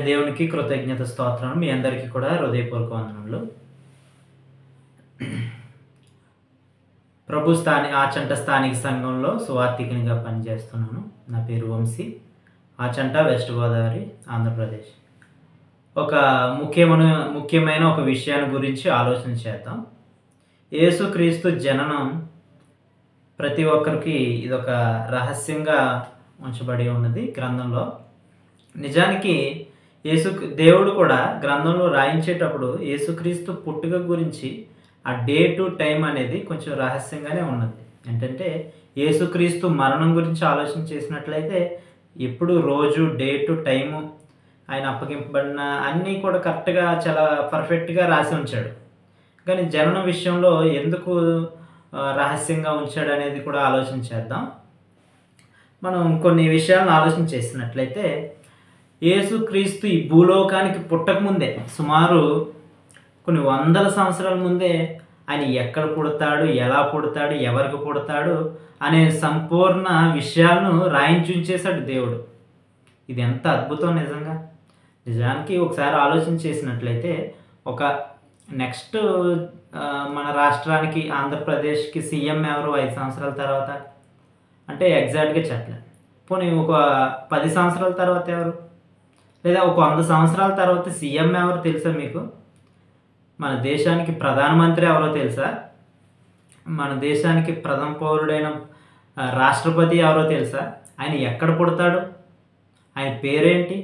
దేవునికి కృతజ్ఞత స్తోత్రం. మీ అందరికీ కూడా హృదయపూర్వక వందనములు. ఆచంట స్థానిక సంఘంలో సువార్థికునిగా పనిచేస్తున్నాను. నా పేరు వంశీ. ఆచంట, వెస్ట్ గోదావరి, ఆంధ్రప్రదేశ్. ఒక ముఖ్యమైన ఒక విషయాన్ని గురించి ఆలోచన చేద్దాం. యేసుక్రీస్తు జననం ప్రతి ఒక్కరికి ఇదొక రహస్యంగా ఉంచబడి ఉన్నది గ్రంథంలో. నిజానికి దేవుడు కూడా గ్రంథంలో రాయించేటప్పుడు యేసుక్రీస్తు పుట్టుక గురించి ఆ డే టు టైం అనేది కొంచెం రహస్యంగానే ఉన్నది. ఏంటంటే యేసుక్రీస్తు మరణం గురించి ఆలోచన చేసినట్లయితే ఎప్పుడు రోజు డే టు టైము ఆయన అప్పగింపబడిన అన్నీ కూడా కరెక్ట్గా చాలా పర్ఫెక్ట్గా రాసి ఉంచాడు. కానీ జననం విషయంలో ఎందుకు రహస్యంగా ఉంచాడు అనేది కూడా ఆలోచన చేద్దాం. మనం కొన్ని విషయాలను ఆలోచన చేసినట్లయితే యేసుక్రీస్తు ఈ భూలోకానికి పుట్టకముందే సుమారు కొన్ని వందల సంవత్సరాల ముందే ఆయన ఎక్కడ పుడతాడు, ఎలా పుడతాడు, ఎవరికి పుడతాడు అనే సంపూర్ణ విషయాలను రాయించుంచేశాడు దేవుడు. ఇది ఎంత అద్భుతం నిజంగా. నిజానికి ఒకసారి ఆలోచన చేసినట్లయితే ఒక నెక్స్ట్ మన రాష్ట్రానికి ఆంధ్రప్రదేశ్కి సీఎం ఎవరు 5 సంవత్సరాల తర్వాత అంటే ఎగ్జాక్ట్గా చెప్పలేదు. పోనీ ఒక 10 సంవత్సరాల తర్వాత ఎవరు, లేదా ఒక 100 సంవత్సరాల తర్వాత సీఎం ఎవరు తెలుసా మీకు? మన దేశానికి ప్రధానమంత్రి ఎవరో తెలుసా? మన దేశానికి ప్రథమ పౌరుడైన రాష్ట్రపతి ఎవరో తెలుసా? ఆయన ఎక్కడ పుడతాడు, ఆయన పేరేంటి,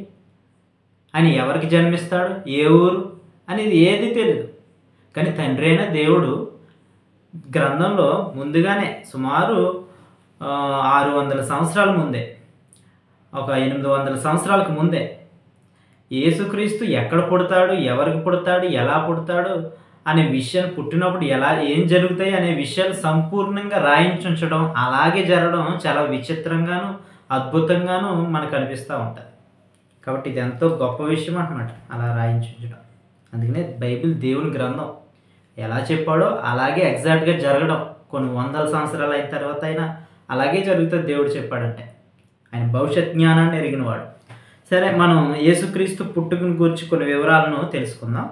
ఆయన ఎవరికి జన్మిస్తాడు, ఏ ఊరు అనేది ఏది తెలియదు. కానీ తండ్రి అయిన దేవుడు గ్రంథంలో ముందుగానే సుమారు 600 సంవత్సరాల ముందే, ఒక 800 సంవత్సరాలకు ముందే యేసుక్రీస్తు ఎక్కడ పుడతాడు, ఎవరికి పుడతాడు, ఎలా పుడతాడు అనే విషయాలు, పుట్టినప్పుడు ఏం జరుగుతాయి అనే విషయాలు సంపూర్ణంగా రాయించుంచడం, అలాగే జరగడం చాలా విచిత్రంగాను అద్భుతంగాను మనకు అనిపిస్తూ ఉంటుంది. కాబట్టి ఇది ఎంతో గొప్ప విషయం అన్నమాట, అలా రాయించుంచడం. అందుకనే బైబిల్ దేవుని గ్రంథం ఎలా చెప్పాడో అలాగే ఎగ్జాక్ట్గా జరగడం. కొన్ని వందల సంవత్సరాలు అయిన తర్వాత అయినా అలాగే జరుగుతుంది. దేవుడు చెప్పాడంటే ఆయన భవిష్యత్ జ్ఞానాన్ని ఎరిగినవాడు. సరే, మనం యేసుక్రీస్తు పుట్టుకను గురించి కొన్ని వివరాలను తెలుసుకుందాం.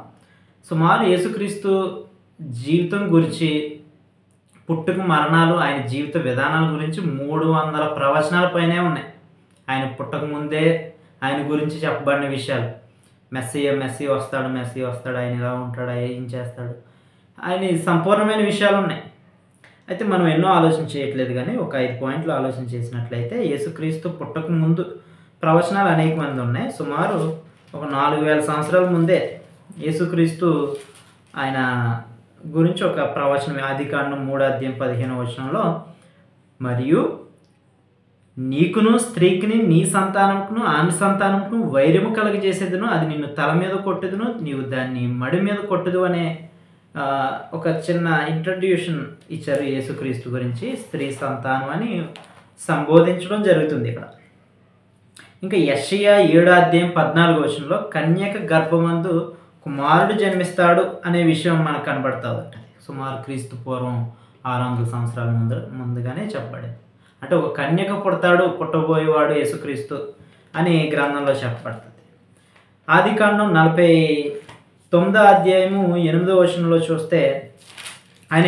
సుమారు యేసుక్రీస్తు జీవితం గురించి, పుట్టుక మరణాలు, ఆయన జీవిత విధానాల గురించి 300 ప్రవచనాల పైనే ఉన్నాయి. ఆయన పుట్టక ముందే ఆయన గురించి చెప్పబడిన విషయాలు. మెస్సీ వస్తాడు, ఆయన ఇలా ఉంటాడు, ఏం చేస్తాడు, ఆయన సంపూర్ణమైన విషయాలు ఉన్నాయి. అయితే మనం ఎన్నో ఆలోచన చేయట్లేదు, కానీ ఒక 5 పాయింట్లు ఆలోచన చేసినట్లయితే యేసుక్రీస్తు పుట్టక ముందు ప్రవచనాలు అనేక మంది ఉన్నాయి. సుమారు ఒక 4000 సంవత్సరాల ముందే యేసుక్రీస్తు ఆయన గురించి ఒక ప్రవచనం, ఆదికాండం 3:15 మరియు నీకును స్త్రీకిని నీ సంతానముకును ఆమె సంతానముకును వైరము కలగజేసేదును, అది నిన్ను తల మీద కొట్టుదును, నీవు దాన్ని మడి మీద కొట్టుదు అనే ఒక చిన్న ఇంట్రడ్యూషన్ ఇచ్చారు యేసుక్రీస్తు గురించి. స్త్రీ సంతానం అని సంబోధించడం జరుగుతుంది ఇక్కడ. ఇంకా యెషయా 7:14 కన్యక గర్భమందు కుమారుడు జన్మిస్తాడు అనే విషయం మనకు కనబడతా ఉంటుంది. సుమారు క్రీస్తు పూర్వం 600 సంవత్సరాల ముందుగానే చెప్పబడింది. అంటే ఒక కన్యక పుట్టబోయేవాడు యేసుక్రీస్తు అని గ్రంథంలో చెప్పబడుతుంది. ఆదికాండం 49:8 చూస్తే ఆయన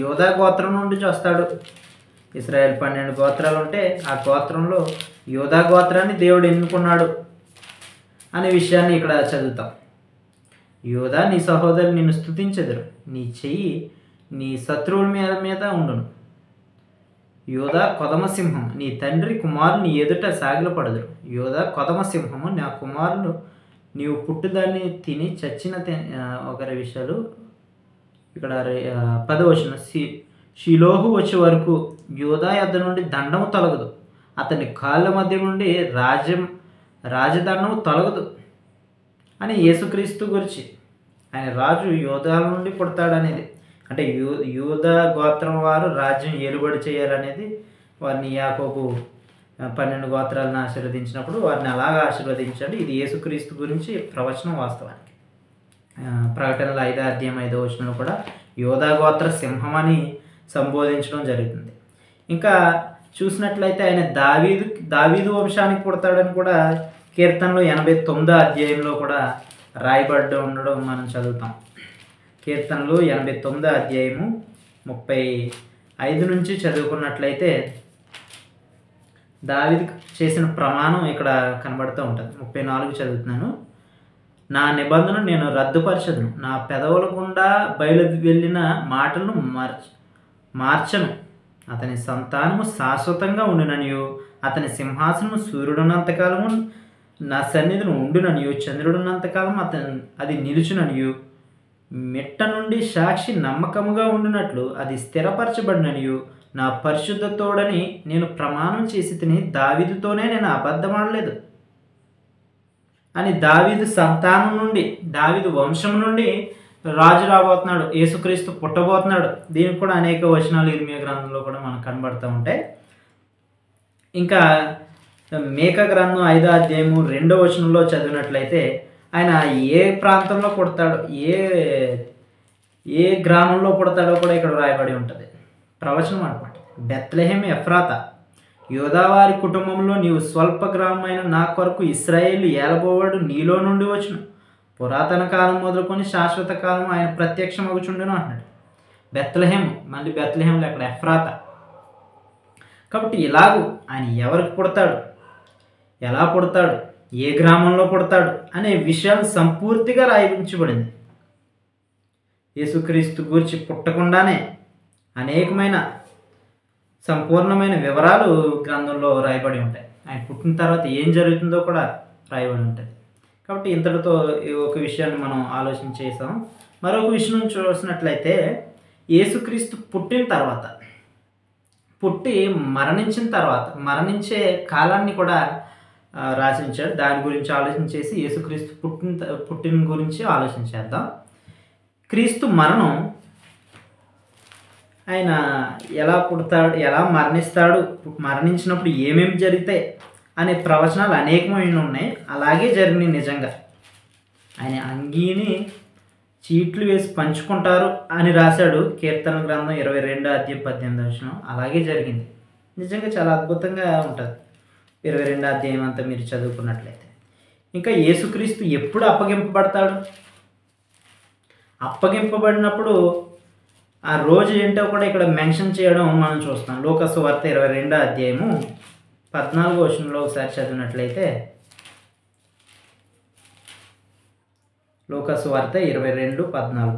యోధా గోత్రం నుండి వస్తాడు. ఇశ్రాయేల్ 12 గోత్రాలు ఉంటే ఆ గోత్రంలో యోధా గోత్రాన్ని దేవుడు ఎన్నుకున్నాడు అనే విషయాన్ని ఇక్కడ చదువుతాం. యోధా, నీ సహోదరులు నిన్ను స్తుతించెదరు, నీ చెయ్యి నీ శత్రువుల మీద ఉండును. యోధా కొదమసింహం, నీ తండ్రి కుమారులు నీ ఎదుట సాగిలపడదురు. యోధా కొదమసింహము, నా కుమారులు నీవు పుట్టుదాన్ని తిని చచ్చిన ఒకరి విషయాలు. ఇక్కడ 10 షిలోహు వచ్చే వరకు యోధా యొద్ద నుండి దండము తొలగదు, అతని కాళ్ళ మధ్య నుండి రాజదండము తొలగదు అని యేసుక్రీస్తు గురించి. ఆయన రాజు యోధాల నుండి పుడతాడనేది, అంటే యూదా గోత్రం వారు రాజ్యం ఏలుబడి చేయాలనేది. వారిని యాకోబు 12 గోత్రాలను ఆశీర్వదించినప్పుడు వారిని అలాగా ఆశీర్వదించాడు. ఇది యేసుక్రీస్తు గురించి ప్రవచనం. వాస్తవానికి ప్రకటనల 5:5 కూడా యోధా గోత్ర సింహం అని సంబోధించడం జరుగుతుంది. ఇంకా చూసినట్లయితే ఆయన దావీదు వంశానికి పుడతాడని కూడా కీర్తనలు 89వ అధ్యాయంలో కూడా రాయబడి ఉండడం మనం చదువుతాం. కీర్తనలు 89వ అధ్యాయము 35 నుంచి చదువుకున్నట్లయితే దావీదు చేసిన ప్రమాణం ఇక్కడ కనబడుతూ ఉంటుంది. 34 చదువుతున్నాను. నా నిబంధన నేను రద్దుపరచదును, నా పెదవుల గుండా బయలు వెళ్ళిన మాటలను మార్చను. అతని సంతానము శాశ్వతంగా ఉండుననియు, అతని సింహాసనము సూర్యుడున్నంతకాలము నా సన్నిధిని ఉండుననియు, చంద్రుడున్నంతకాలం అది నిలుచుననియు, మిట్ట నుండి సాక్షి నమ్మకముగా ఉండునట్లు అది స్థిరపరచబడిననియు, నా పరిశుద్ధ తోడని నేను ప్రమాణం చేసి తిని, దావీదుతోనే నేను అబద్ధమాడలేదు అని దావీదు సంతానం నుండి, దావీదు వంశం నుండి రాజు రాబోతున్నాడు, యేసుక్రీస్తు పుట్టబోతున్నాడు. దీనికి కూడా అనేక వచనాలు ఇర్మియా గ్రంథంలో కూడా మనకు కనబడుతూ ఉంటాయి. ఇంకా మేకా గ్రంథం 5వ అధ్యాయము 2వ వచనంలో చదివినట్లయితే ఆయన ఏ ప్రాంతంలో పుడతాడో, ఏ గ్రామంలో పుడతాడో కూడా ఇక్కడ రాయబడి ఉంటుంది. ప్రవచనం అనమాట. బెత్లెహేం ఎఫ్రాతా, యోదావారి కుటుంబంలో నీవు స్వల్ప గ్రామమైన నా కొరకు ఇశ్రాయేలు ఏలబోవాడు నీలో నుండి వచ్చును. పురాతన కాలం మొదలుకొని శాశ్వత కాలం ఆయన ప్రత్యక్షమగుచుండును అంటున్నాడు. బెత్లెహేం, మళ్ళీ బెత్లెహేంలో అక్కడ ఎఫ్రాతా. కాబట్టి ఇలాగూ ఆయన ఎవరికి పుడతాడు, ఎలా పుడతాడు, ఏ గ్రామంలో పుడతాడు అనే విషయాలు సంపూర్తిగా రాయించబడింది. యేసుక్రీస్తు గురించి పుట్టకుండానే అనేకమైన సంపూర్ణమైన వివరాలు గ్రంథంలో రాయబడి ఉంటాయి. ఆయన పుట్టిన తర్వాత ఏం జరుగుతుందో కూడా రాయబడి ఉంటుంది. కాబట్టి ఇంతటితో ఒక విషయాన్ని మనం ఆలోచన చేసాం. మరొక విషయం చూసినట్లయితే యేసుక్రీస్తు పుట్టిన తర్వాత, పుట్టి మరణించిన తర్వాత, మరణించే కాలాన్ని కూడా రాసించాడు. దాని గురించి ఆలోచన చేసి యేసుక్రీస్తు పుట్టిన గురించి ఆలోచన చేద్దాం. క్రీస్తు మరణం, ఆయన ఎలా పుడతాడు, ఎలా మరణిస్తాడు, మరణించినప్పుడు ఏమేమి జరుగుతాయి అనే ప్రవచనాలు అనేకమైన ఉన్నాయి. అలాగే జరిగినాయి నిజంగా. ఆయన అంగీని చీట్లు వేసి పంచుకుంటారు అని రాశాడు కీర్తన గ్రంథం 22వ అధ్యాయం 18వ వచనం. అలాగే జరిగింది. నిజంగా చాలా అద్భుతంగా ఉంటుంది 22వ అధ్యాయం అంతా మీరు చదువుకున్నట్లయితే. ఇంకా యేసుక్రీస్తు ఎప్పుడు అప్పగింపబడతాడు, అప్పగింపబడినప్పుడు ఆ రోజు ఏంటో కూడా ఇక్కడ మెన్షన్ చేయడం మనం చూస్తాం. లూకాసు వార్త 22వ అధ్యాయము 14వ వచనంలో ఒకసారి చదివినట్లయితే, లూకాసు వార్త 22:14,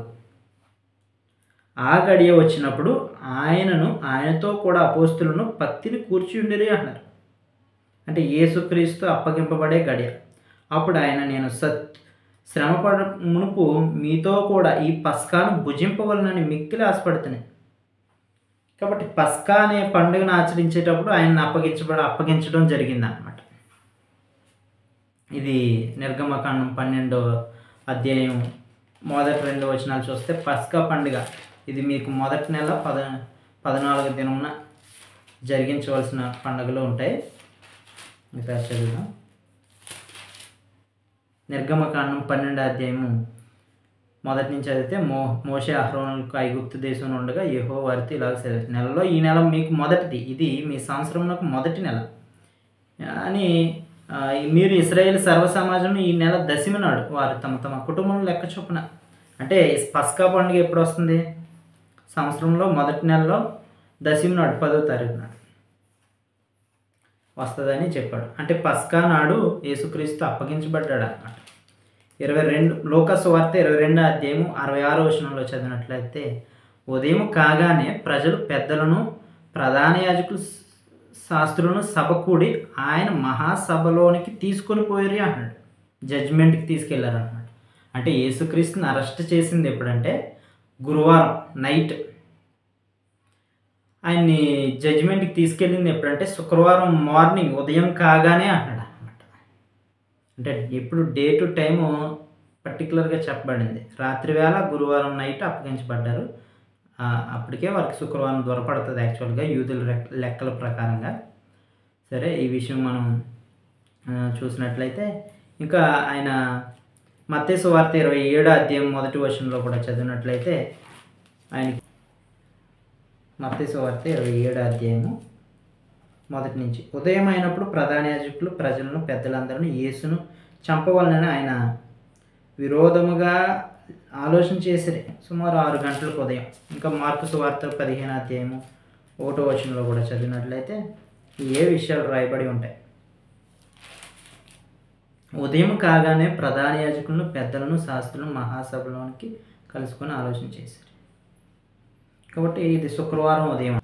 ఆ గడియ వచ్చినప్పుడు ఆయనతో కూడా అపోస్తులను పత్తిని కూర్చుండిరి అన్నారు. అంటే యేసుక్రీస్తు అప్పగింపబడే గడియ. అప్పుడు ఆయన, నేను శ్రమపడ మునుపు మీతో కూడా ఈ పస్కాను భుజింపవలనని మిక్కిలి ఆశపడుతున్నాయి. కాబట్టి పస్కా అనే పండుగను ఆచరించేటప్పుడు ఆయన్ని అప్పగించడం జరిగింది అన్నమాట. ఇది నిర్గమకాండం 12వ అధ్యాయం మొదటి 2 వచనాలు చూస్తే, పస్కా పండుగ ఇది మీకు మొదటి నెల 14వ దినమున జరిగించవలసిన పండుగలు ఉంటాయి. ఇంకా చదువుదాం. నిర్గమకాండం 12వ అధ్యాయము మొదటి నుంచి చదివితే, మోషే అహరోనులకు ఐగుప్తు దేశంలో ఉండగా యెహోవా వారితో ఇలాగ సెలవిచ్చాడు, నెలలో ఈ నెల మీకు మొదటిది, ఇది మీ సంవత్సరమునకు మొదటి నెల అని మీరు ఇశ్రాయేలు సర్వ సమాజం ఈ నెల దశమి నాడు వారు తమ తమ కుటుంబం లెక్క చొప్పున, అంటే పస్కా పండుగ ఎప్పుడు వస్తుంది, సంవత్సరంలో మొదటి నెలలో దశమి నాడు 10వ తారీఖు నాడు వస్తుందని చెప్పాడు. అంటే పస్కా నాడు యేసుక్రీస్తు అప్పగించబడ్డాడు అన్నమాట. 22 లూకాసు వార్త 22వ అధ్యాయము 66వ వచనంలో చదివినట్లయితే, ఉదయం కాగానే ప్రజలు పెద్దలను, ప్రధాన యాజకులు, శాస్త్రులను సభ కూడి ఆయన మహాసభలోనికి తీసుకొని పోయారు అన్నాడు. జడ్జిమెంట్కి తీసుకెళ్లారు అన్నమాట. అంటే యేసుక్రీస్తుని అరెస్ట్ చేసింది ఎప్పుడంటే గురువారం నైట్, ఆయన్ని జడ్జిమెంట్కి తీసుకెళ్ళింది ఎప్పుడంటే శుక్రవారం మార్నింగ్ ఉదయం కాగానే అన్నాడు అన్నమాట. అంటే ఎప్పుడు డేటు టైము పర్టికులర్గా చెప్పబడింది. రాత్రి వేళ గురువారం నైట్ అప్పగించబడ్డారు. అప్పటికే వారికి శుక్రవారం దొరపడుతుంది యాక్చువల్గా యూదుల లెక్కల ప్రకారంగా. సరే, ఈ విషయం మనం చూసినట్లయితే ఇంకా ఆయన మత్తయి సువార్త 27వ అధ్యాయం మొదటి వచనంలో కూడా చదివినట్లయితే, ఆయన మత్తయి సువార్త 27వ అధ్యాయము మొదటి నుంచి. ఉదయం అయినప్పుడు ప్రధాన యాజకులు ప్రజలను పెద్దలందరూ యేసును చంపవలనని ఆయన విరోధముగా ఆలోచన చేసిరి. సుమారు 6 గంటలకు ఉదయం. ఇంకా మార్కు సువార్త 15వ అధ్యాయము 1వ వచనంలో కూడా చదివినట్లయితే ఏ విషయాలు రాయబడి ఉంటాయి. ఉదయం కాగానే ప్రధాన యాజకులను పెద్దలను శాస్త్రులను మహాసభలోనికి కలుసుకొని ఆలోచన చేశారు. కాబట్టి ఇది శుక్రవారం ఉదయం.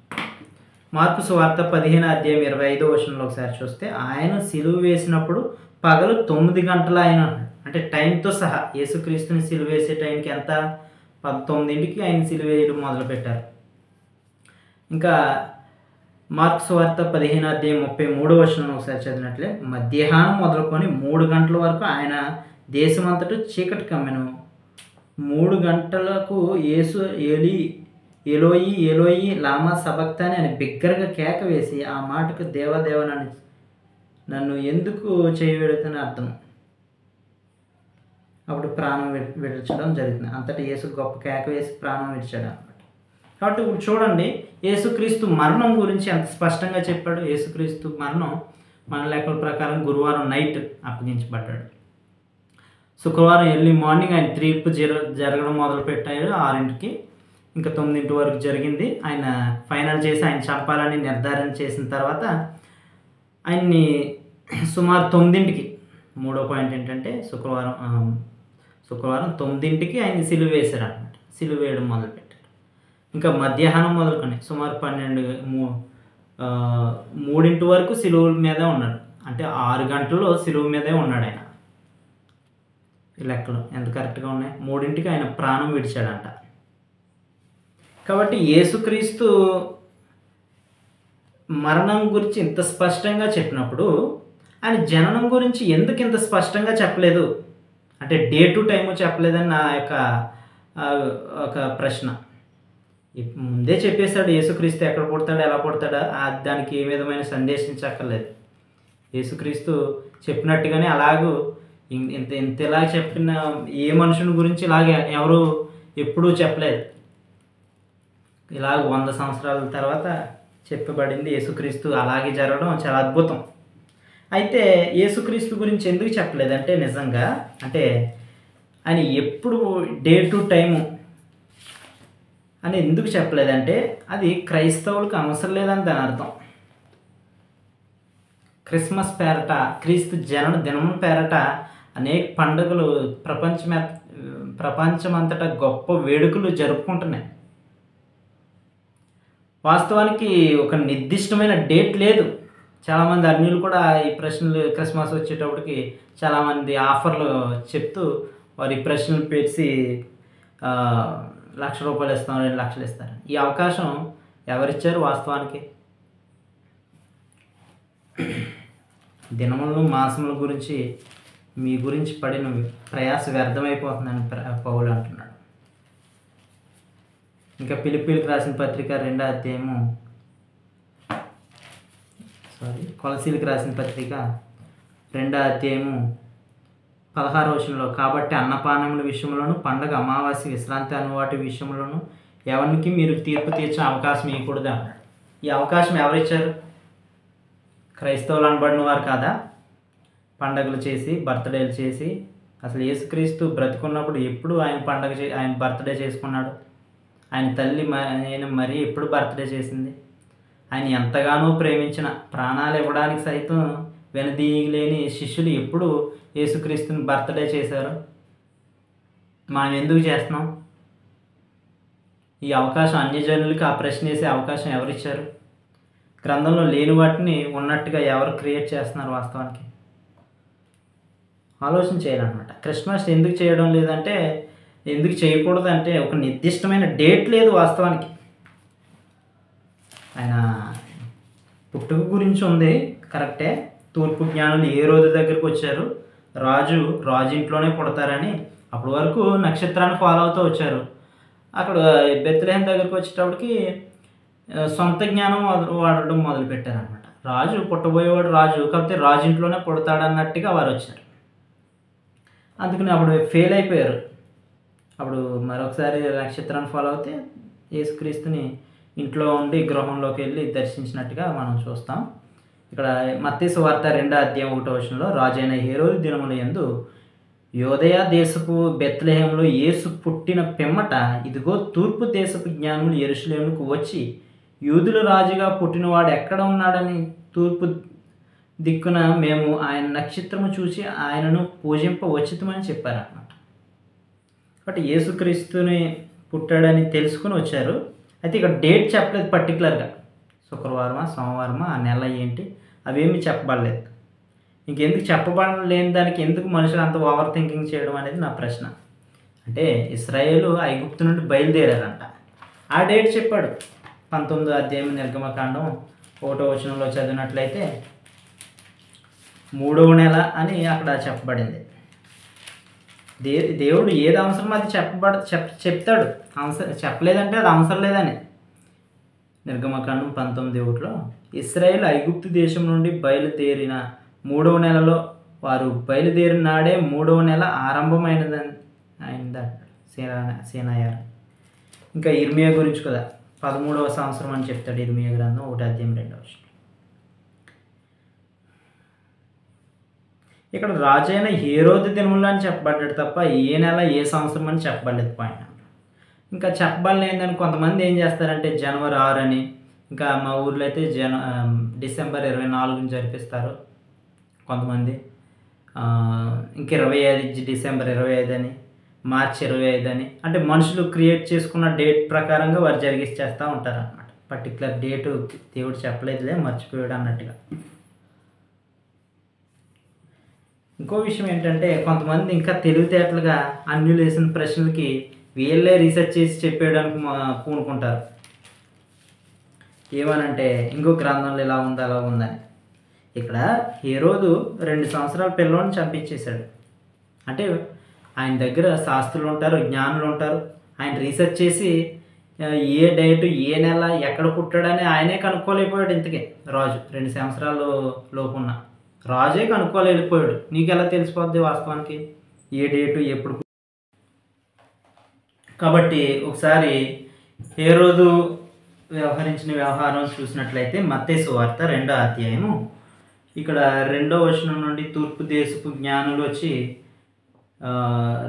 మార్కు సువార్త 15వ అధ్యాయం 25వ వచనంలో ఒకసారి చూస్తే ఆయన సిలువ వేసినప్పుడు పగలు 9 గంటల ఆయన, అంటే టైంతో సహా యేసుక్రీస్తుని సిలువ వేసే టైంకి ఎంత, 9కి ఆయన సిలువ వేయడం మొదలుపెట్టారు. ఇంకా మార్కు సువార్త 15వ అధ్యాయం 33వ వచనం ఒకసారి చదివినట్లే మధ్యాహ్నం మొదలుకొని 3 గంటల వరకు ఆయన దేశమంతటా చీకటి కమ్మెను. 3 గంటలకు యేసు ఎలోయి ఎలోయి లామా సబక్తాని అని బిగ్గరగా కేక వేసి ఆ మాటకు దేవదేవ నన్ను ఎందుకు చేయబెడుతని అర్థం. అప్పుడు ప్రాణం విడిచడం జరుగుతుంది. అంతటా యేసు గొప్ప కేక వేసి ప్రాణం విడిచాడు అనమాట. కాబట్టి ఇప్పుడు చూడండి, యేసుక్రీస్తు మరణం గురించి ఎంత స్పష్టంగా చెప్పాడు. యేసుక్రీస్తు మరణం మన లెక్కల ప్రకారం గురువారం నైట్ అప్పగించబడ్డాడు. శుక్రవారం ఎర్లీ మార్నింగ్ ఆయన తీర్పు జరగడం మొదలుపెట్టాడు 6ంటికి. ఇంకా 9 వరకు జరిగింది. ఆయన ఫైనల్ చేసి ఆయన చంపాలని నిర్ధారణ చేసిన తర్వాత ఆయన్ని సుమారు 9ంటికి, 3వ పాయింట్ ఏంటంటే శుక్రవారం 9ంటికి ఆయన సిలువ వేశారు అనమాట. సిలువ వేయడం మొదలుపెట్టారు. ఇంకా మధ్యాహ్నం మొదలుకొని సుమారు 3 వరకు సిలువ మీదే ఉన్నాడు. అంటే 6 గంటల్లో సిలువ మీదే ఉన్నాడు ఆయన. ఈ లెక్కలు ఎంత కరెక్ట్గా ఉన్నాయి. 3ంటికి ఆయన ప్రాణం విడిచాడంట. కాబట్టి యేసుక్రీస్తు మరణం గురించి ఇంత స్పష్టంగా చెప్పినప్పుడు ఆయన జననం గురించి ఎందుకు ఇంత స్పష్టంగా చెప్పలేదు, అంటే డే టు టైము చెప్పలేదని నా యొక్క ఒక ప్రశ్న. ముందే చెప్పేశాడు యేసుక్రీస్తు ఎక్కడ పుడతాడు, ఎలా పుడతాడా, దానికి ఏ విధమైన సందేశించక్కర్లేదు. యేసుక్రీస్తు చెప్పినట్టుగానే అలాగూ ఇంతలా చెప్పిన ఏ మనుషుని గురించి ఇలాగే ఎవరు ఎప్పుడూ చెప్పలేదు. ఇలాగ 100 సంవత్సరాల తర్వాత చెప్పబడింది. యేసుక్రీస్తు అలాగే జరగడం చాలా అద్భుతం. అయితే యేసుక్రీస్తు గురించి ఎందుకు చెప్పలేదంటే నిజంగా అంటే ఆయన ఎప్పుడు డే టు టైము అని ఎందుకు చెప్పలేదంటే అది క్రైస్తవులకు అవసరం లేదని దాని అర్థం. క్రిస్మస్ పేరట, క్రీస్తు జనన దినం పేరట అనేక పండుగలు ప్రపంచమంతటా గొప్ప వేడుకలు జరుపుకుంటున్నాయి. వాస్తవానికి ఒక నిర్దిష్టమైన డేట్ లేదు. చాలామంది అన్యులు కూడా ఈ ప్రశ్నలు క్రిస్మస్ వచ్చేటప్పటికి చాలామంది ఆఫర్లు చెప్తూ వారి ప్రశ్నలు పెట్టి ₹1,00,000 ఇస్తాం, 2,00,000 ఇస్తారు. ఈ అవకాశం ఎవరిచ్చారు? వాస్తవానికి దినములు మాసముల గురించి మీ గురించి పడిన ప్రయాస వ్యర్థమైపోతుందని పౌలు అంటున్నాడు. ఇంకా ఫిలిప్పీలకు రాసిన పత్రిక 2వ అధ్యాయము కొలసీలకు రాసిన పత్రిక 2వ అధ్యాయము 16వ వచనంలో కాబట్టి అన్నపానముల విషయంలోను పండగ అమావాస్య విశ్రాంతి అను వాటి విషయంలోను ఎవరికి మీరు తీర్పు తీర్చిన అవకాశం ఇవ్వకూడదు అన్నాడు. ఈ అవకాశం ఎవరిచ్చారు? క్రైస్తవులు అనబడిన వారు కాదా? పండగలు చేసి బర్త్డేలు చేసి అసలు యేసుక్రీస్తు బ్రతికున్నప్పుడు ఎప్పుడు ఆయన బర్త్డే చేసుకున్నాడు? ఆయన తల్లి మరీ ఎప్పుడు బర్త్డే చేసింది? ఆయన ఎంతగానో ప్రేమించిన ప్రాణాలు ఇవ్వడానికి సైతం వెనదీయలేని శిష్యులు ఎప్పుడు యేసుక్రీస్తుని బర్త్డే చేశారు? మనం ఎందుకు చేస్తున్నాం? ఈ అవకాశం అన్యజనులకి ఆ ప్రశ్న వేసే అవకాశం ఎవరిచ్చారు? గ్రంథంలో లేని వాటిని ఉన్నట్టుగా ఎవరు క్రియేట్ చేస్తున్నారు? వాస్తవానికి ఆలోచన చేయాలన్నమాట. క్రిస్మస్ ఎందుకు చేయడం లేదంటే, ఎందుకు చేయకూడదు అంటే ఒక నిర్దిష్టమైన డేట్ లేదు. వాస్తవానికి ఆయన పుట్టుక గురించి ఉంది కరెక్టే. తూర్పు జ్ఞానులు ఏ రోజు దగ్గరికి వచ్చారు? రాజు ఇంట్లోనే పుడతారని అప్పటి వరకు నక్షత్రాన్ని ఫాలో అవుతూ వచ్చారు. అక్కడ బెత్లెహేం దగ్గరికి వచ్చేటప్పటికి సొంత జ్ఞానం వాడడం మొదలుపెట్టారనమాట. రాజు పుట్టబోయేవాడు రాజు, కాకపోతే రాజు ఇంట్లోనే పుడతాడన్నట్టుగా వారు వచ్చారు. అందుకని అప్పుడు ఫెయిల్ అయిపోయారు. అప్పుడు మరొకసారి నక్షత్రాన్ని ఫాలో అవుతే యేసుక్రీస్తుని ఇంట్లో ఉండి గృహంలోకి వెళ్ళి దర్శించినట్టుగా మనం చూస్తాం. ఇక్కడ మత్తయి సువార్త 2:1 రాజైన హేరోదు దినముల యందు యోదయ దేశపు బెత్లెహేములో యేసు పుట్టిన పిమ్మట ఇదిగో తూర్పు దేశపు జ్ఞానులు యెరూషలేముకు వచ్చి యూదుల రాజుగా పుట్టినవాడు ఎక్కడ ఉన్నాడని తూర్పు దిక్కున మేము ఆయన నక్షత్రము చూసి ఆయనను పూజింప వచ్చితమని చెప్పారన్నమాట. కాబట్టి యేసుక్రీస్తుని పుట్టాడని తెలుసుకుని వచ్చారు. అయితే ఇక్కడ డేట్ చెప్పలేదు పర్టికులర్గా, శుక్రవారమా సోమవారమా ఆ నెల ఏంటి అవేమీ చెప్పబడలేదు. ఇంకెందుకు చెప్పబడలేని దానికి ఎందుకు మనుషులు అంత ఓవర్ థింకింగ్ చేయడం అనేది నా ప్రశ్న. అంటే ఇశ్రాయేలు ఐగుప్తు నుండి బయలుదేరారంట, ఆ డేట్ చెప్పాడు. 19వ అధ్యాయం నిర్గమకాండం 1వ చదివినట్లయితే 3వ నెల అని అక్కడ చెప్పబడింది. దేవుడు ఏది అవసరం అది చెప్తాడు. చెప్పలేదంటే అది అవసరం లేదని. నిర్గమకాండం 19:1 ఇశ్రాయేలు ఐగుప్తు దేశం నుండి బయలుదేరిన 3వ నెలలో వారు బయలుదేరిన నాడే 3వ నెల ఆరంభమైనదంటాడు సేనాయారు. ఇంకా ఇర్మియా గురించి కదా 13వ సంవత్సరం అని చెప్తాడు ఇర్మియా గ్రంథం 1:2. ఇక్కడ రాజైన హేరోదు దినములు అని చెప్పబడ్డాడు తప్ప ఏ నెల ఏ సంవత్సరం అని చెప్పబడలేదు పాయింట్. ఇంకా చెప్పబడలేదని కొంతమంది ఏం చేస్తారంటే జనవరి 6 అని, ఇంకా మా ఊర్లో అయితే డిసెంబర్ 24 జరిపిస్తారు కొంతమంది. ఇంక 25 డిసెంబర్ 25 అని, మార్చి 25 అని, అంటే మనుషులు క్రియేట్ చేసుకున్న డేట్ ప్రకారంగా వారు జరిగిస్తూ ఉంటారు అన్నమాట. పర్టికులర్ డేటు దేవుడు చెప్పలేదులే మర్చిపోయాడు అన్నట్టుగా. ఇంకో విషయం ఏంటంటే కొంతమంది ఇంకా తెలివితేటలుగా అన్యులు వేసిన ప్రశ్నలకి వీళ్ళే రీసెర్చ్ చేసి చెప్పేయడానికి పూనుకుంటారు. ఏమనంటే ఇంకో గ్రంథంలో ఇలా ఉంది అలా ఉందని. ఇక్కడ హేరోదు 2 సంవత్సరాల పిల్లోని చంపించేశాడు. అంటే ఆయన దగ్గర శాస్త్రులు ఉంటారు, జ్ఞానులు ఉంటారు. ఆయన రీసెర్చ్ చేసి ఏ డేటు ఏ నెల ఎక్కడ పుట్టాడని ఆయనే కనుక్కోలేకపోయాడు. ఇంతకే రాజు 2 సంవత్సరాల లోపున్న రాజే కనుక్కోలేకపోయాడు. నీకు ఎలా తెలిసిపోద్ది వాస్తవానికి ఏ డేటు ఎప్పుడు? కాబట్టి ఒకసారి హేరోదు వ్యవహరించిన వ్యవహారం చూసినట్లయితే మత్తయి సువార్త 2వ అధ్యాయము ఇక్కడ 2వ వచనం నుండి తూర్పు దేశపు జ్ఞానులు వచ్చి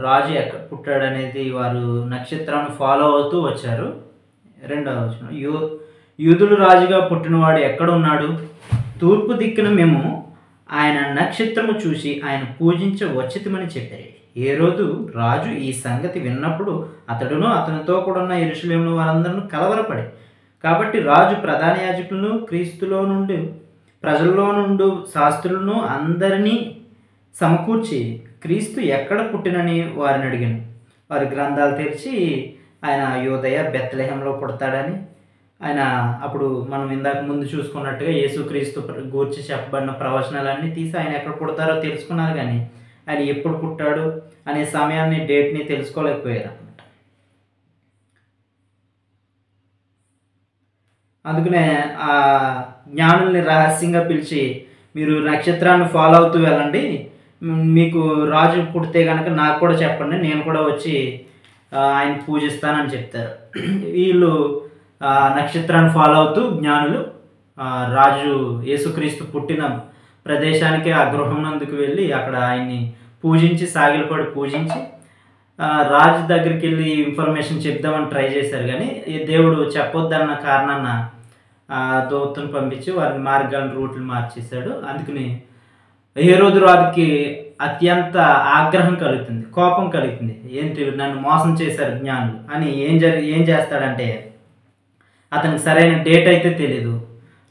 రాజు ఎక్కడ పుట్టాడనేది వారు నక్షత్రాన్ని ఫాలో అవుతూ వచ్చారు. 2వ వచనం యూదులు రాజుగా పుట్టినవాడు ఎక్కడ ఉన్నాడు? తూర్పు దిక్కున మేము ఆయన నక్షత్రము చూసి ఆయన పూజించ వచ్చితమని చెప్పారు. హేరోదు రాజు ఈ సంగతి విన్నప్పుడు అతడును అతనితో కూడా ఉన్న యెరూషలేములో వారందరూ కలవరపడి, కాబట్టి రాజు ప్రధాన యాజకులను క్రీస్తులో నుండి ప్రజల్లో నుండి శాస్త్రులను అందరినీ సమకూర్చి క్రీస్తు ఎక్కడ పుట్టినని వారిని అడిగాను. వారి గ్రంథాలు తెరిచి ఆయన యోదయ బెత్లెహేంలో పుడతాడని, ఆయన అప్పుడు మనం ఇందాక ముందు చూసుకున్నట్టుగా యేసుక్రీస్తు గూర్చి చెప్పబడిన ప్రవచనాలన్నీ తీసి ఆయన ఎక్కడ పుడతారో తెలుసుకున్నారు, కానీ ఆయన ఎప్పుడు పుట్టాడు అనే సమయాన్ని డేట్ని తెలుసుకోలేకపోయారు అన్నమాట. అందుకనే ఆ జ్ఞానుల్ని రహస్యంగా పిలిచి మీరు నక్షత్రాన్ని ఫాలో అవుతూ వెళ్ళండి, మీకు రాజు పుడితే కనుక నాకు కూడా చెప్పండి, నేను కూడా వచ్చి ఆయన పూజిస్తానని చెప్తారు. వీళ్ళు నక్షత్రాన్ని ఫాలో అవుతూ జ్ఞానులు రాజు యేసుక్రీస్తు పుట్టిన ప్రదేశానికి ఆ గృహం నందుకు వెళ్ళి అక్కడ ఆయన్ని పూజించి సాగిలపడి పూజించి రాజు దగ్గరికి వెళ్ళి ఇన్ఫర్మేషన్ చెప్దామని ట్రై చేశారు. కానీ దేవుడు చెప్పొద్దన్న కారణాన దూతను పంపించి వారి మార్గాలను రూట్లు మార్చేశాడు. అందుకని హేరోదు రాజుకి అత్యంత ఆగ్రహం కలుగుతుంది, కోపం కలుగుతుంది. ఏంటి నన్ను మోసం చేశారు జ్ఞానులు అని. ఏం చేస్తాడంటే అతనికి సరైన డేట్ అయితే తెలీదు.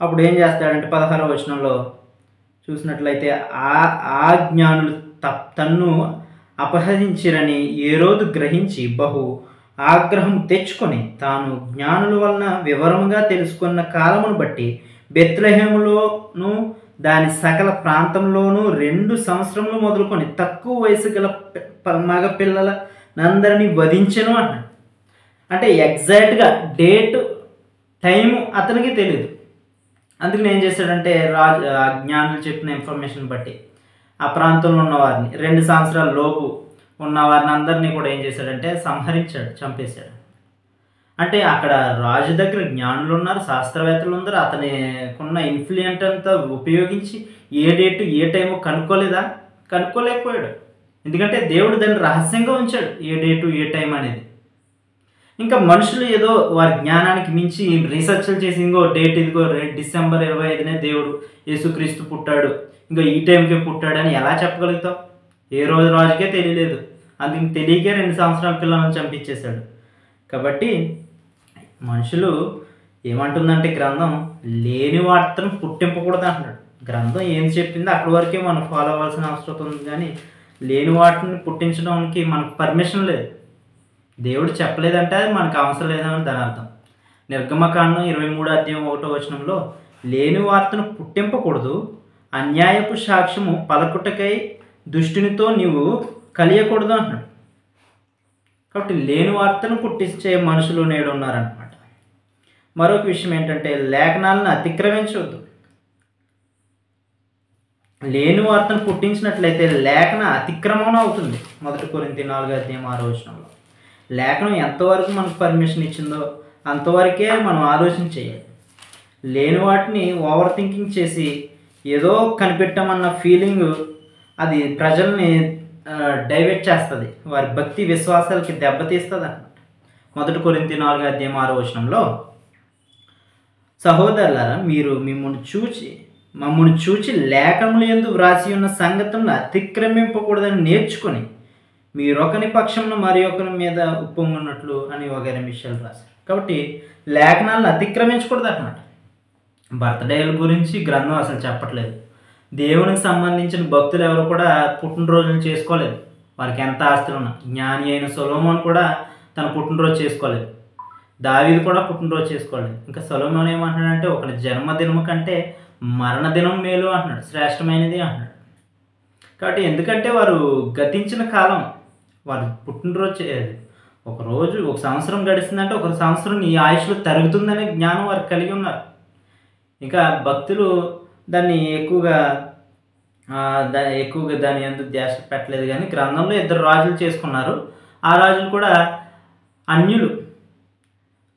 అప్పుడు ఏం చేస్తాడంటే 16వ వచనంలో చూసినట్లయితే ఆ జ్ఞానులు తన్ను అపహరించిరని హేరోదు గ్రహించి బహు ఆగ్రహం తెచ్చుకొని తాను జ్ఞానుల వలన వివరముగా తెలుసుకున్న కాలమును బట్టి బెత్లెహేములోను దాని సకల ప్రాంతంలోనూ 2 సంవత్సరములు మొదలుకొని తక్కువ వయసు గల మగ పిల్లలందరినీ వధించెను అన్నాడు. అంటే ఎగ్జాక్ట్గా డేటు టైము అతనికి తెలియదు. అందుకని ఏం చేశాడంటే జ్ఞానులు చెప్పిన ఇన్ఫర్మేషన్ బట్టి ఆ ప్రాంతంలో ఉన్నవారిని 2 సంవత్సరాల లోపు ఉన్న వారిని అందరినీ కూడా ఏం చేశాడంటే సంహరించాడు, చంపేశాడు. అంటే అక్కడ రాజు దగ్గర జ్ఞానులు ఉన్నారు, శాస్త్రవేత్తలు ఉన్నారు. అతనికున్న ఇన్ఫ్లుయెంట్ అంతా ఉపయోగించి ఏ డేటు ఏ టైమో కనుక్కోలేదా? కనుక్కోలేకపోయాడు. ఎందుకంటే దేవుడు దాన్ని రహస్యంగా ఉంచాడు, ఏ డేటు ఏ టైం అనేది. ఇంకా మనుషులు ఏదో వారి జ్ఞానానికి మించి రీసెర్చ్లు చేసి ఇంకో డేట్ ఇదిగో డిసెంబర్ 25నే దేవుడు యేసుక్రీస్తు పుట్టాడు, ఇంకో ఈ టైంకే పుట్టాడని ఎలా చెప్పగలుగుతావు? ఏ రోజు రాజుకే తెలియలేదు. అందుకు తెలియకే 2 సంవత్సరాల పిల్లలను చంపించేశాడు. కాబట్టి మనుషులు ఏమంటుందంటే గ్రంథం లేని వార్తను పుట్టింపకూడదు అంటున్నాడు. గ్రంథం ఏం చెప్పిందో అక్కడి వరకే మనం ఫాలో అవ్వాల్సిన అవసరం ఉంది, కానీ లేని వాటిని పుట్టించడానికి మనకు పర్మిషన్ లేదు. దేవుడు చెప్పలేదంటే అది మనకు అవసరం లేదని దాని అర్థం. నిర్గమకాండం 23:1 లేని వార్తను పుట్టింపకూడదు, అన్యాయపు సాక్ష్యము పలకుటకై దుష్టునితో నీవు కలియకూడదు అంటున్నాడు. కాబట్టి లేని వార్తను పుట్టించే మనుషులు నేడు ఉన్నారన్నమాట. మరొక విషయం ఏంటంటే లేఖనాలను అతిక్రమించవద్దు. లేని వార్తను పుట్టించినట్లయితే లేఖన అతిక్రమణ అవుతుంది. 1 కొరింథీ 4:6 లేఖనం ఎంతవరకు మనకు పర్మిషన్ ఇచ్చిందో అంతవరకే మనం ఆలోచన చేయాలి. లేని వాటిని ఓవర్ థింకింగ్ చేసి ఏదో కనిపెట్టామన్న ఫీలింగ్ అది ప్రజల్ని డైవర్ట్ చేస్తుంది, వారి భక్తి విశ్వాసాలకి దెబ్బతీస్తుంది అన్నమాట. 1 కొరింథీ 4:6 సహోదరులారా, మీరు మమ్మల్ని చూచి లేఖనముల యందు వ్రాసి ఉన్న సంగతులను అతిక్రమింపకూడదని నేర్చుకొని మీరొకని పక్షంలో మరి ఒకరి మీద ఉప్పొంగున్నట్లు అని వగైరా విషయాలు రాశారు. కాబట్టి లేఖనాలను అతిక్రమించకూడదు అన్నమాట. బర్త్డేల గురించి గ్రంథం అసలు చెప్పట్లేదు. దేవునికి సంబంధించిన భక్తులు ఎవరు కూడా పుట్టినరోజులు చేసుకోలేదు, వారికి ఎంత ఆస్తులు ఉన్నా. జ్ఞాని అయిన సొలొమోను కూడా తన పుట్టినరోజు చేసుకోలేదు, దావీదు కూడా పుట్టినరోజు చేసుకోలేదు. ఇంకా సొలొమోను ఏమంటున్నాడంటే ఒకరి జన్మదినం కంటే మరణదినం మేలు అంటున్నాడు, శ్రేష్టమైనది అంటున్నాడు. కాబట్టి ఎందుకంటే వారు గతించిన కాలం, వారు పుట్టినరోజు ఒక సంవత్సరం గడిచిందంటే ఒక సంవత్సరం ఈ ఆయుష్లో తరుగుతుందనే జ్ఞానం వారు కలిగి ఉన్నారు. ఇంకా భక్తులు దాన్ని ఎక్కువగా దాని ఎందుకు ధ్యాస పెట్టలేదు. కానీ గ్రంథంలో 2 రాజులు చేసుకున్నారు. ఆ రాజులు కూడా అన్యులు.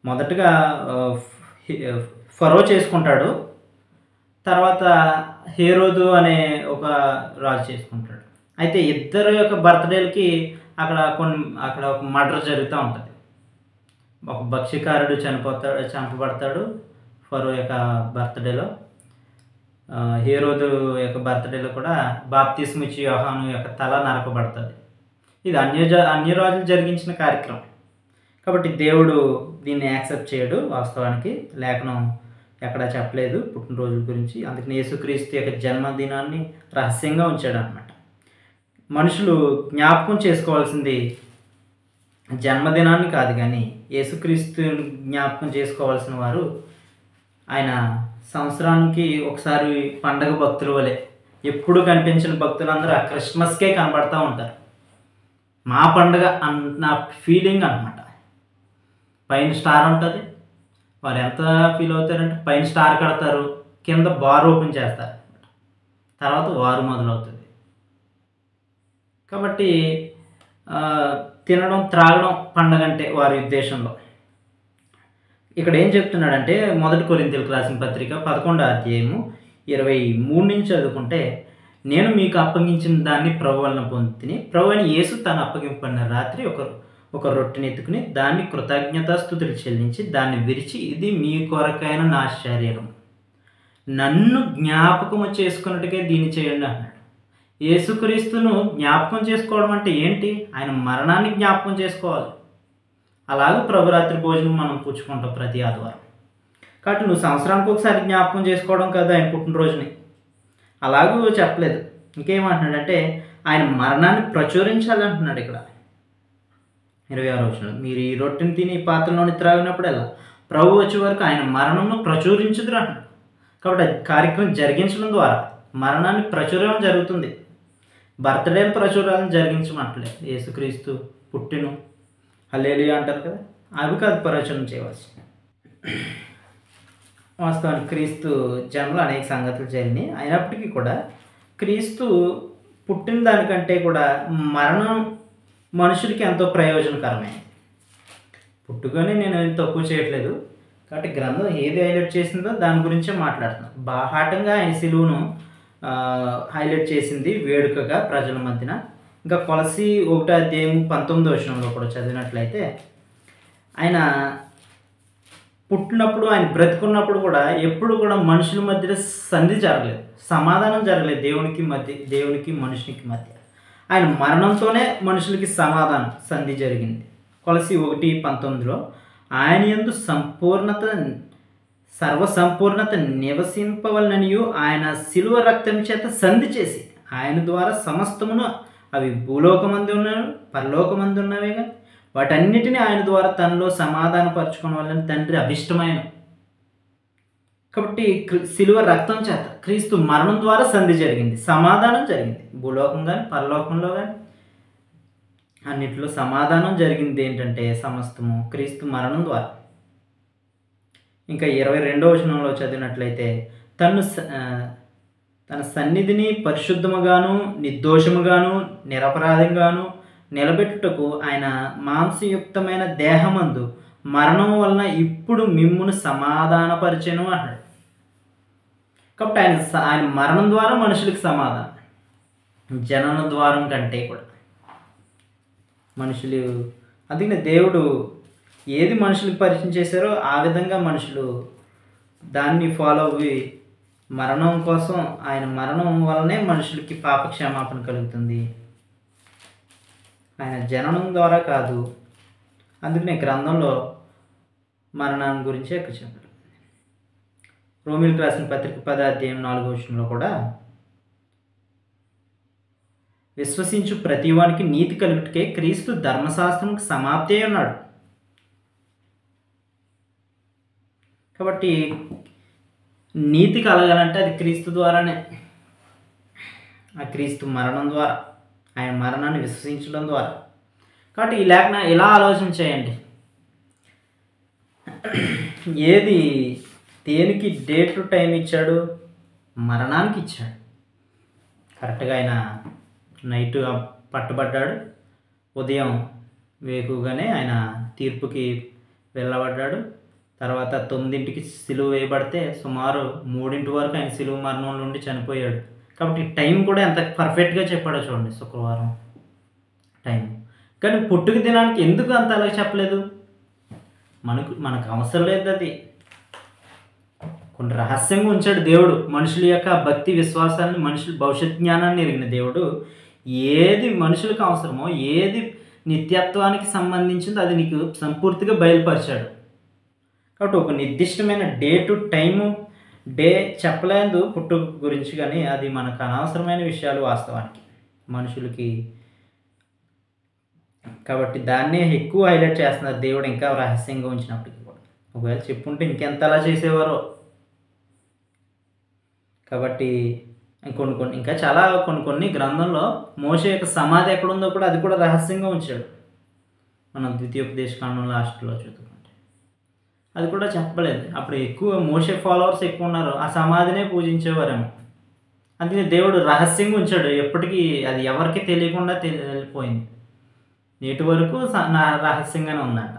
మొదటగా ఫరో చేసుకుంటాడు, తర్వాత హేరోదు అనే ఒక రాజు చేసుకుంటాడు. అయితే ఇద్దరు యొక్క బర్త్డేలకి అక్కడ ఒక మర్డర్ జరుగుతూ ఉంటుంది. ఒక భక్ష్యకారుడు చంపబడతాడు ఫరో యొక్క బర్త్డేలో. హేరోదు యొక్క బర్త్డేలో కూడా బాప్తిస్ము ఇచ్చి యోహాను యొక్క తల నరకబడుతుంది. ఇది అన్య రాజులు జరిగించిన కార్యక్రమం. కాబట్టి దేవుడు దీన్ని యాక్సెప్ట్ చేయడు. వాస్తవానికి లేఖనం ఎక్కడా చెప్పలేదు పుట్టినరోజుల గురించి. అందుకని యేసుక్రీస్తు యొక్క జన్మదినాన్ని రహస్యంగా ఉంచాడు అన్నమాట. మనుషులు జ్ఞాపకం చేసుకోవాల్సింది జన్మదినాన్ని కాదు, కానీ యేసుక్రీస్తు జ్ఞాపకం చేసుకోవాల్సిన వారు ఆయన సంవత్సరానికి ఒకసారి పండగ భక్తుల వలె ఎప్పుడు కనిపించిన భక్తులందరూ ఆ క్రిస్మస్కే కనబడుతూ ఉంటారు. మా పండగ అన్న ఫీలింగ్ అన్నమాట. పైన స్టార్ ఉంటుంది, వారు ఎంత ఫీల్ అవుతారంటే పైన స్టార్ కడతారు, కింద బార్ ఓపెన్ చేస్తారు, తర్వాత వారు మొదలవుతుంది. కాబట్టి తినడం త్రాగడం పండగ అంటే వారి ఉద్దేశంలో. ఇక్కడ ఏం చెప్తున్నాడంటే 1 కొరింథీయులకు రాసిన పత్రిక 11:23 చదువుకుంటే, నేను మీకు అప్పగించిన దాన్ని ప్రభు వలన పొందితిని. ప్రభు అయిన యేసు తాను అప్పగింపబడిన రాత్రి ఒక రొట్టెని ఎత్తుకుని దాన్ని కృతజ్ఞతాస్తుతులు చెల్లించి దాన్ని విరిచి, ఇది మీ కొరకైన నా శరీరం, నన్ను జ్ఞాపకము చేసుకున్నట్టుగా దీన్ని చేయండి అన్నాడు. యేసుక్రీస్తును జ్ఞాపకం చేసుకోవడం అంటే ఏంటి? ఆయన మరణాన్ని జ్ఞాపకం చేసుకోవాలి. అలాగే ప్రభురాత్రి భోజనం మనం పుచ్చుకుంటాం ప్రతి ఆదివారం. కాబట్టి నువ్వు సంవత్సరానికి ఒకసారి జ్ఞాపకం చేసుకోవడం కదా ఆయన పుట్టినరోజుని. అలాగూ చెప్పలేదు. ఇంకేమంటున్నాడంటే ఆయన మరణాన్ని ప్రచురించాలంటున్నాడు ఇక్కడ 26 మీరు ఈ రొట్టెని తిని ఈ పాత్రలోని త్రాగినప్పుడల్లా ప్రభు వచ్చే వరకు ఆయన మరణంను ప్రచురించుదురు అంటున్నాడు. కాబట్టి కార్యక్రమం జరిగించడం ద్వారా మరణాన్ని ప్రచురం జరుగుతుంది. బర్త్డేలు ప్రచురాలను జరిగించమంటలేదు. యేసుక్రీస్తు పుట్టెను హల్లెలూయా అంటారు కదా, అవి కాదు ప్రచురం చేయవచ్చు. వాస్తవానికి క్రీస్తు జన్మలో అనేక సంగతులు జరిగినాయి. అయినప్పటికీ కూడా క్రీస్తు పుట్టిన దానికంటే కూడా మరణం మనుషులకి ఎంతో ప్రయోజనకరమే. పుట్టుకని నేను ఏం తక్కువ చేయట్లేదు. కాబట్టి గ్రంథం ఏది హైలైట్ చేసిందో దాని గురించే మాట్లాడుతున్నాను. బాహాటంగా ఆయన సిలువను హైలైట్ చేసింది వేడుకగా ప్రజల మధ్యన. ఇంకా కొలసి 1:19 కూడా చదివినట్లయితే ఆయన పుట్టినప్పుడు, ఆయన బ్రతుకున్నప్పుడు కూడా ఎప్పుడు కూడా మనుషుల మధ్య సంధి జరగలేదు, సమాధానం జరగలేదు దేవునికి మనుషునికి మధ్య. ఆయన మరణంతోనే మనుషులకి సంధి జరిగింది. కొలసి 1:19 ఆయన యందు సర్వసంపూర్ణత నివసింపవలననియు ఆయన శిలువ రక్తం చేత సంధి చేసి ఆయన ద్వారా సమస్తమును, అవి భూలోకమందు ఉన్నవి పరలోకమందు ఉన్నవేగా, వాటన్నిటిని ఆయన ద్వారా తనలో సమాధానపరచుకోవడం వల్ల తండ్రి అభిష్టమైన. కాబట్టి శిలువ రక్తం చేత క్రీస్తు మరణం ద్వారా సంధి జరిగింది, సమాధానం జరిగింది. భూలోకం కానీ పరలోకంలో కానీ అన్నిటిలో సమాధానం జరిగింది. ఏంటంటే సమస్తము క్రీస్తు మరణం ద్వారా. ఇంకా 22వ చదివినట్లయితే తన సన్నిధిని పరిశుద్ధముగాను నిర్దోషముగాను నిరపరాధంగాను నిలబెట్టుటకు ఆయన మాంసయుక్తమైన దేహమందు మరణం వలన ఇప్పుడు మిమ్మును సమాధానపరిచెను అన్నాడు. కాబట్టి ఆయన మరణం ద్వారా మనుషులకు సమాధానం, జనన ద్వారం కంటే కూడా మనుషులు. అందుకనే దేవుడు ఏది మనుషులకు పరిచయం చేశారో ఆ విధంగా మనుషులు దాన్ని ఫాలో అవ్వి మరణం కోసం, ఆయన మరణం వల్లనే మనుషులకి పాపక్షమాపణ కలుగుతుంది, ఆయన జననం ద్వారా కాదు. అందుకనే గ్రంథంలో మరణం గురించి ఎక్కువ చెప్పారు. రోమీయులకు రాసిన పత్రిక 10:4 కూడా విశ్వసించు ప్రతివానికి నీతి కలుగుటకే క్రీస్తు ధర్మశాస్త్రంకి సమాప్తి అయి ఉన్నాడు. కాబట్టి నీతి కలగాలంటే అది క్రీస్తు ద్వారానే. ఆ క్రీస్తు మరణం ద్వారా, ఆయన మరణాన్ని విశ్వసించడం ద్వారా. కాబట్టి ఈ లేఖన ఇలా ఆలోచన చేయండి, దేనికి డేట్ టు టైం ఇచ్చాడు? మరణానికి ఇచ్చాడు. కరెక్ట్గా ఆయన నైట్ పట్టబడ్డాడు, ఉదయం వేకుగానే ఆయన తీర్పుకి వెళ్ళబడ్డాడు. తర్వాత 9కి సిలువ వేయబడితే సుమారు 3 వరకు ఆయన సిలువ మరణం నుండి చనిపోయాడు. కాబట్టి టైం కూడా ఎంత పర్ఫెక్ట్గా చెప్పాడో చూడండి, శుక్రవారం టైం. కానీ పుట్టుక దినానికి ఎందుకు అంత అలాగే చెప్పలేదు? మనకు అవసరం లేదు. అది కొన్ని రహస్యంగా ఉంచాడు దేవుడు. మనుషుల యొక్క భక్తి విశ్వాసాన్ని, మనుషుల భవిష్యత్ జ్ఞానాన్ని ఎరిగిన దేవుడు ఏది మనుషులకు అవసరమో, ఏది నిత్యత్వానికి సంబంధించిందో అది నీకు సంపూర్తిగా బయలుపరిచాడు. కాబట్టి ఒక నిర్దిష్టమైన టైము చెప్పలేదు పుట్టుక గురించి, కానీ అది మనకు అనవసరమైన విషయాలు వాస్తవానికి మనుషులకి. కాబట్టి దాన్నే ఎక్కువ హైలైట్ చేస్తున్నారు దేవుడు, ఇంకా రహస్యంగా ఉంచినప్పటికీ కూడా. ఒకవేళ చెప్పుంటే ఇంకెంతలా చేసేవారో. కాబట్టి ఇంకా చాలా కొన్ని గ్రంథంలో మోషే యొక్క సమాధి ఎక్కడుందో కూడా అది కూడా రహస్యంగా ఉంచాడు. మనం ద్వితీయోపదేశకాండం లాస్ట్లో చదువుకుంటే అది కూడా చెప్పలేదు. అప్పుడు ఎక్కువ మోషే ఫాలోవర్స్ ఎక్కువ ఉన్నారు, ఆ సమాధినే పూజించేవారేమో. అందుకే దేవుడు రహస్యంగా ఉంచాడు, ఎప్పటికీ అది ఎవరికి తెలియకుండా వెళ్ళిపోయింది. నేటి వరకు రహస్యంగానే ఉందంట.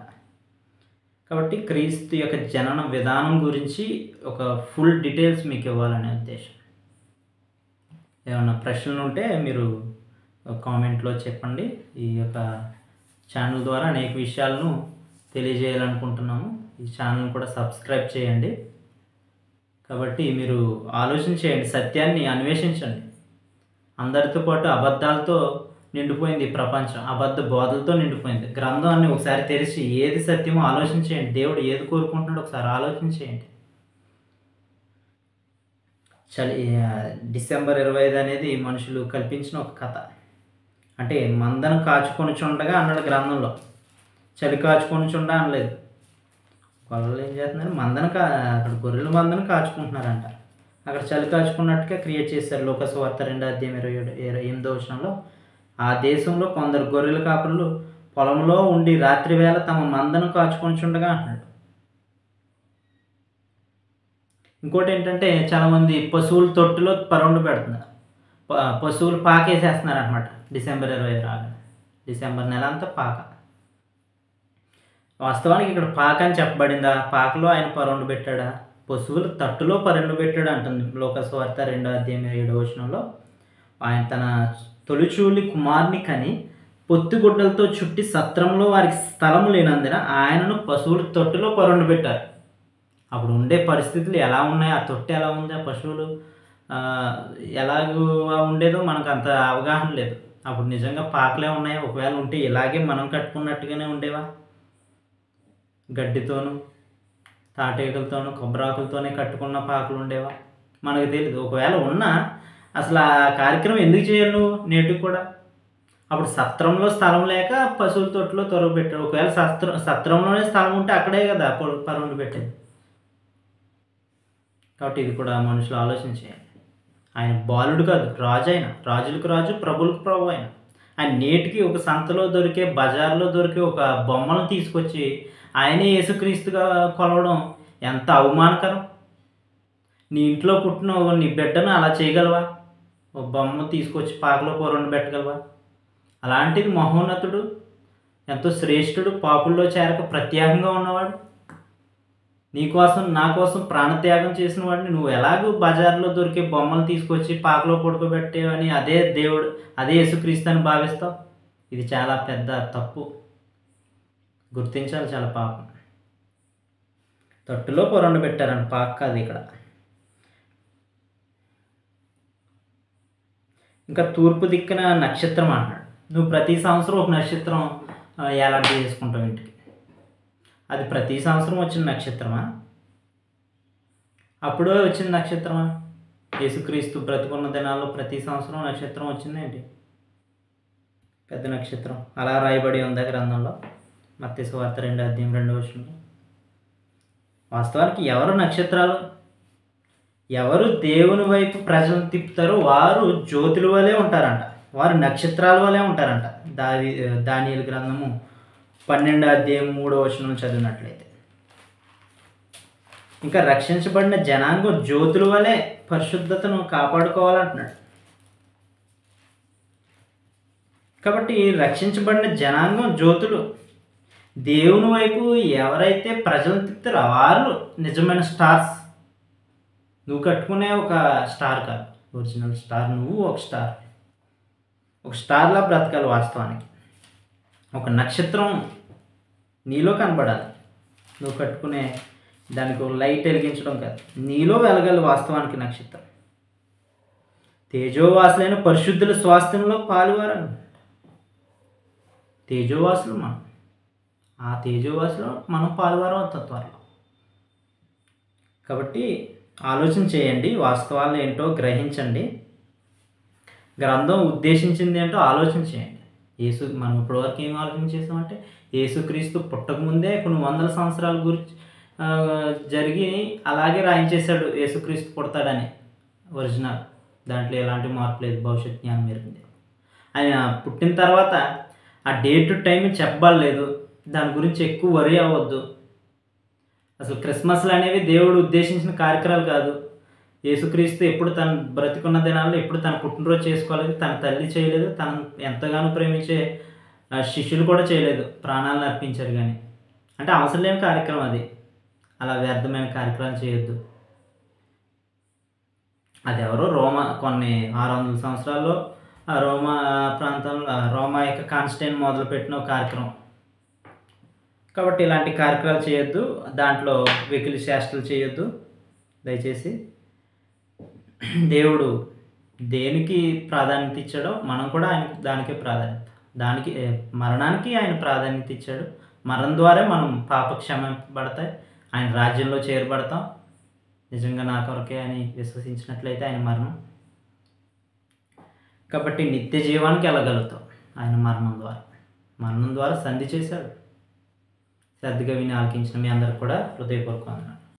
కాబట్టి క్రీస్తు యొక్క జనన విధానం గురించి ఒక ఫుల్ డీటెయిల్స్ మీకు ఇవ్వాలనే ఉద్దేశం. ఏమైనా ప్రశ్నలు ఉంటే మీరు కామెంట్లో చెప్పండి. ఈ యొక్క ఛానల్ ద్వారా అనేక విషయాలను తెలియజేయాలనుకుంటున్నాము. ఈ ఛానల్ని కూడా సబ్స్క్రైబ్ చేయండి. కాబట్టి మీరు ఆలోచన చేయండి, సత్యాన్ని అన్వేషించండి. అందరితో పాటు అబద్ధాలతో నిండిపోయింది ఈ ప్రపంచం, అబద్ధ బోధలతో నిండిపోయింది. గ్రంథాన్ని ఒకసారి తెరిచి ఏది సత్యమో ఆలోచన చేయండి. దేవుడు ఏది కోరుకుంటున్నాడో ఒకసారి ఆలోచన చేయండి. డిసెంబర్ 25 అనేది మనుషులు కల్పించిన ఒక కథ. అంటే మందను కాచుకొని చుండగా అన్నాడు గ్రంథంలో, చలి కాచుకొని చుండ అనలేదు. వాళ్ళు ఏం చేస్తున్నారు, అక్కడ గొర్రెల మందను కాచుకుంటున్నారంట. అక్కడ చలి కాచుకున్నట్టుగా క్రియేట్ చేశారు. లోకసువార్త 2:28 ఆ దేశంలో కొందరు గొర్రెల కాపరులు పొలంలో ఉండి రాత్రి వేళ తమ మందను కాచుకొని చుండగా అంటున్నాడు. ఇంకోటి ఏంటంటే చాలామంది పశువుల తొట్టులో పరౌండు పెడుతున్నారు, పశువులు పాకేసేస్తున్నారు అనమాట. డిసెంబర్ 20 రాగా, డిసెంబర్ నెల అంతా పాక. వాస్తవానికి ఇక్కడ పాక అని చెప్పబడిందా? పాకలో ఆయన పరొండు పెట్టాడా? పశువుల తట్టులో పరొండు పెట్టాడు అంటుంది లోకాసువార్త 2వ అధ్యాయం 7వ వచనంలో. ఆయన తన తొలిచూలి కుమారుని కని పొత్తిగుడ్డలతో చుట్టి సత్రంలో వారికి స్థలం లేనందున ఆయనను పశువుల తొట్టులో పరొండు పెట్టారు. అప్పుడు ఉండే పరిస్థితులు ఎలా ఉన్నాయి? ఆ తొట్టి ఎలా ఉంది? ఆ పశువులు ఎలాగూ ఉండేదో మనకు అంత అవగాహన లేదు. అప్పుడు నిజంగా పాకలే ఉన్నాయా? ఒకవేళ ఉంటే ఇలాగే మనం కట్టుకున్నట్టుగానే ఉండేవా? గడ్డితోనూ తాటేకులతోనూ కొబ్బరాకులతోనే కట్టుకున్న పాకలు ఉండేవా? మనకు తెలీదు. ఒకవేళ ఉన్నా అసలు ఆ కార్యక్రమం ఎందుకు చేయాలి నువ్వు నేటికి కూడా? అప్పుడు సత్రంలో స్థలం లేక పశువుల తొట్టులో తొరవ పెట్టారు. ఒకవేళ సత్రంలోనే స్థలం ఉంటే అక్కడే కదా పరొండు పెట్టేది. కాబట్టి ఇది కూడా మనుషులు ఆలోచించేయాలి. ఆయన బాలుడు కాదు, రాజు అయిన, రాజులకు రాజు, ప్రభులకు ప్రభు అయిన ఆయన నేటికి ఒక సంతలో దొరికే, బజార్లో దొరికే ఒక బొమ్మను తీసుకొచ్చి ఆయనే యేసుక్రీస్తుగా కొలవడం ఎంత అవమానకరం. నీ ఇంట్లో పుట్టిన నీ బిడ్డను అలా చేయగలవా? ఒక బొమ్మ తీసుకొచ్చి పాకలో పరొండు పెట్టగలవా? అలాంటిది మహోన్నతుడు, ఎంతో శ్రేష్ఠుడు, పాపుల్లో చేరక ప్రత్యేకంగా ఉన్నవాడు, నీ కోసం నా కోసం ప్రాణత్యాగం చేసిన వాడిని నువ్వు ఎలాగూ బజార్లో దొరికే బొమ్మలు తీసుకొచ్చి పాకలో పడుకోబెట్టేవని అదే దేవుడు, అదే యేసుక్రీస్తు అని భావిస్తావు? ఇది చాలా పెద్ద తప్పు, గుర్తించాలి. చాలా పాపం. తొట్టులో పరొండు పెట్టారంట, పాక కాదు ఇక్కడ. ఇంకా తూర్పు దిక్కున నక్షత్రం అంటున్నాడు. నువ్వు ప్రతి సంవత్సరం ఒక నక్షత్రం ఏలాంటి చేసుకుంటావు ఇంటికి. అది ప్రతి సంవత్సరం వచ్చిన నక్షత్రమా? అప్పుడే వచ్చిన నక్షత్రమా? యేసుక్రీస్తు బ్రతుకున్న దినాల్లో ప్రతి సంవత్సరం నక్షత్రం వచ్చిందేంటి? పెద్ద నక్షత్రం అలా రాయబడి ఉందా గ్రంథంలో? మత్తయి సువార్త 2వ అధ్యాయం 2వ వచనంలో. వాస్తవానికి ఎవరు నక్షత్రాలు? ఎవరు దేవుని వైపు ప్రజలను తిప్పుతారో వారు జ్యోతుల వలె ఉంటారంట, వారు నక్షత్రాల వలె ఉంటారంట. దానియేలు గ్రంథము 12వ అధ్యాయం 3వ వచనం చదివినట్లయితే. ఇంకా రక్షించబడిన జనాంగం జ్యోతుల వలె పరిశుద్ధతను కాపాడుకోవాలంటున్నాడు. కాబట్టి రక్షించబడిన జనాంగం జ్యోతులు. దేవుని వైపు ఎవరైతే ప్రజలను తిప్పుతారో వారు నిజమైన స్టార్స్. నువ్వు కట్టుకునే ఒక స్టార్ కాదు, ఒరిజినల్ స్టార్. నువ్వు ఒక స్టార్, ఒక స్టార్లా బ్రతకాలి. వాస్తవానికి ఒక నక్షత్రం నీలో కనబడాలి. నువ్వు కట్టుకునే దానికి ఒక లైట్ వెలిగించడం కాదు, నీలో వెలగాలి వాస్తవానికి నక్షత్రం. తేజోవాసులైన పరిశుద్ధుల స్వాస్థ్యంలో పాలువారని. తేజోవాసులు మనం, ఆ తేజోవాసులో మనం పాలువారం అవుతాం త్వరలో. కాబట్టి ఆలోచన చేయండి, వాస్తవాలు ఏంటో గ్రహించండి, గ్రంథం ఉద్దేశించింది ఏంటో ఆలోచన చేయండి. మనం ఇప్పటివరకు ఏం ఆలోచన చేసామంటే యేసుక్రీస్తు పుట్టకముందే కొన్ని వందల సంవత్సరాల గురించి జరిగి అలాగే రాయించేశాడు యేసుక్రీస్తు పుడతాడని. ఒరిజినల్ దాంట్లో ఎలాంటి మార్పు లేదు, భవిష్యత్ జ్ఞానం మెరిగింది. ఆయన పుట్టిన తర్వాత ఆ డేట్ టైం చెప్పబడలేదు, దాని గురించి ఎక్కువ వరి అవ్వద్దు. అసలు క్రిస్మస్లు అనేవి దేవుడు ఉద్దేశించిన కార్యక్రమాలు కాదు. యేసుక్రీస్తు ఎప్పుడు తను బ్రతికున్న దినాల్లో ఎప్పుడు తన పుట్టినరోజు చేసుకోలేదు, తన తల్లి చేయలేదు, తను ఎంతగానో ప్రేమించే శిష్యులు కూడా చేయలేదు, ప్రాణాలను అర్పించారు. కానీ అంటే అవసరం లేని కార్యక్రమం అది. అలా వ్యర్థమైన కార్యక్రమాలు చేయొద్దు. అది ఎవరో కొన్ని 600 సంవత్సరాల్లో రోమా ప్రాంతంలో రోమా యొక్క కాన్స్టైన్ మొదలుపెట్టిన ఒక కార్యక్రమం. కాబట్టి ఇలాంటి కార్యక్రమాలు చేయొద్దు, దాంట్లో వెకిలి చేష్టలు చేయొద్దు దయచేసి. దేవుడు దేనికి ప్రాధాన్యత ఇచ్చాడో మనం కూడా ఆయనకి దానికే ప్రాధాన్యత, దానికి మరణానికి ఆయన ప్రాధాన్యత ఇచ్చాడు. మరణం ద్వారా మనం పాప క్షమింపబడతాయి, ఆయన రాజ్యంలో చేరబడతాం. నిజంగా నా కొరకే అని విశ్వసించినట్లయితే ఆయన మరణం. కాబట్టి నిత్య జీవానికి వెళ్ళగలుగుతాం ఆయన మరణం ద్వారా సంధి చేశాడు. శ్రద్ధగా విని ఆలకించిన మీ అందరికి కూడా హృదయపూర్వకంగా